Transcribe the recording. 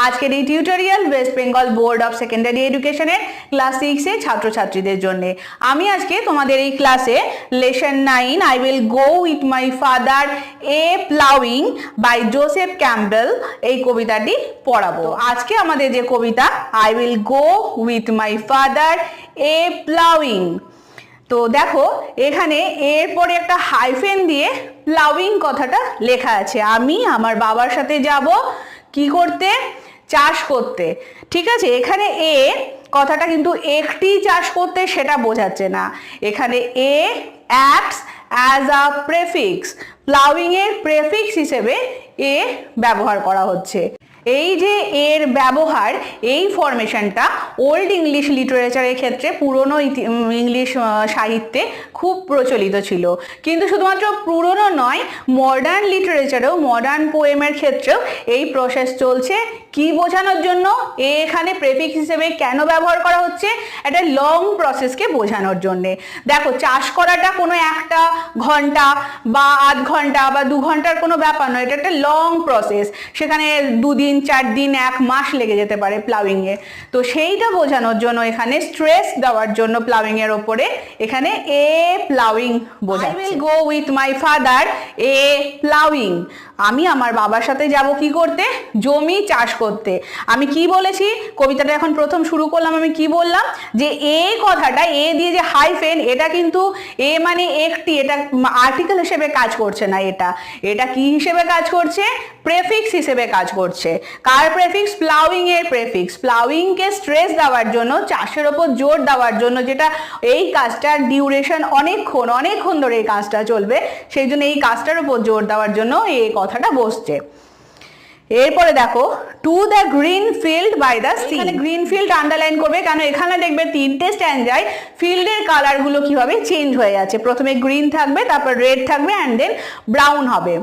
আজকের এই tutorial West Bengal board of secondary এডুকেশনের ক্লাস 6 এর ছাত্রছাত্রীদের জন্য। আমি আজকে তোমাদের এই ক্লাসে lesson 9 I will go with my father a ploughing by Joseph Campbell এই কবিতাটি পড়াবো। আজকে আমাদের যে কবিতা I will go with my father a ploughing, তো দেখো এখানে এরপরে একটা হাইফেন দিয়ে প্লাউইং কথাটা লেখা আছে। আমি আমার বাবার সাথে যাব কি করতে? চাষ করতে। ঠিক আছে, এখানে এ কথাটা কিন্তু একটি চাষ করতে সেটা বোঝাচ্ছে না, এখানে a acts as a prefix, ploughing এর প্রেফিক্স হিসেবে এ ব্যবহার করা হচ্ছে। এই যে এর ব্যবহার, এই ফরমেশনটা ওল্ড ইংলিশ লিটারেচারের ক্ষেত্রে পুরনো ইংলিশ সাহিত্যে খুব প্রচলিত ছিল, কিন্তু শুধুমাত্র পুরনো নয়, মডার্ন লিটারেচারেও মডার্ন পোয়েমের ক্ষেত্রেও এই প্রসেস চলছে। কি বোঝানোর জন্য এখানে প্রেফিক্স হিসেবে কেন ব্যবহার করা হচ্ছে? একটা লং প্রসেসকে বোঝানোর জন্যে। দেখো, চাষ করাটা কোনো একটা ঘন্টা বা আধ ঘন্টা বা 2 ঘন্টার কোনো ব্যাপার নয়, এটা একটা লং প্রসেস। সেখানে 2 দিন 4 দিন 1 মাস লেগে যেতে পারে প্লাউইংয়ে। তো সেইটা বোঝানোর জন্য এখানে স্ট্রেস দেওয়ার জন্য প্লাউইংয়ের ওপরে এখানে এ প্লাউইং বোঝাচ্ছে। I will go with my father a ploughing, আমি আমার বাবার সাথে যাব কি করতে? জমি চাষ করতে। আমি কি বলেছি? কবিতাটা এখন প্রথম শুরু করলাম, আমি কি বললাম? যে এ কথাটা, এ দিয়ে যে হাইফেন, এটা কিন্তু এ মানে একটি, এটা আর্টিকেল হিসেবে কাজ করছে না, এটা কি হিসেবে কাজ করছে? প্রেফিক্স হিসেবে কাজ করছে। কার প্রেফিক্স? প্লাউইং এর প্রেফিক্স। প্লাউইংকে স্ট্রেস দেওয়ার জন্য, চাষের ওপর জোর দেওয়ার জন্য, যেটা এই কাজটার ডিউরেশন অনেকক্ষণ ধরে এই কাজটা চলবে, সেই জন্য এই কাজটার উপর জোর দেওয়ার জন্য এই কথাটা বসছে। এরপরে দেখো, to the green field by the sea, green field underline করবে, কারণ এখানে দেখবে 3টে স্ট্যান্ডায় ফিল্ডের কালারগুলো কিভাবে চেঞ্জ হয়ে যাচ্ছে। প্রথমে গ্রিন থাকবে, তারপর রেড থাকবে, অ্যান্ড দেন ব্রাউন হবে।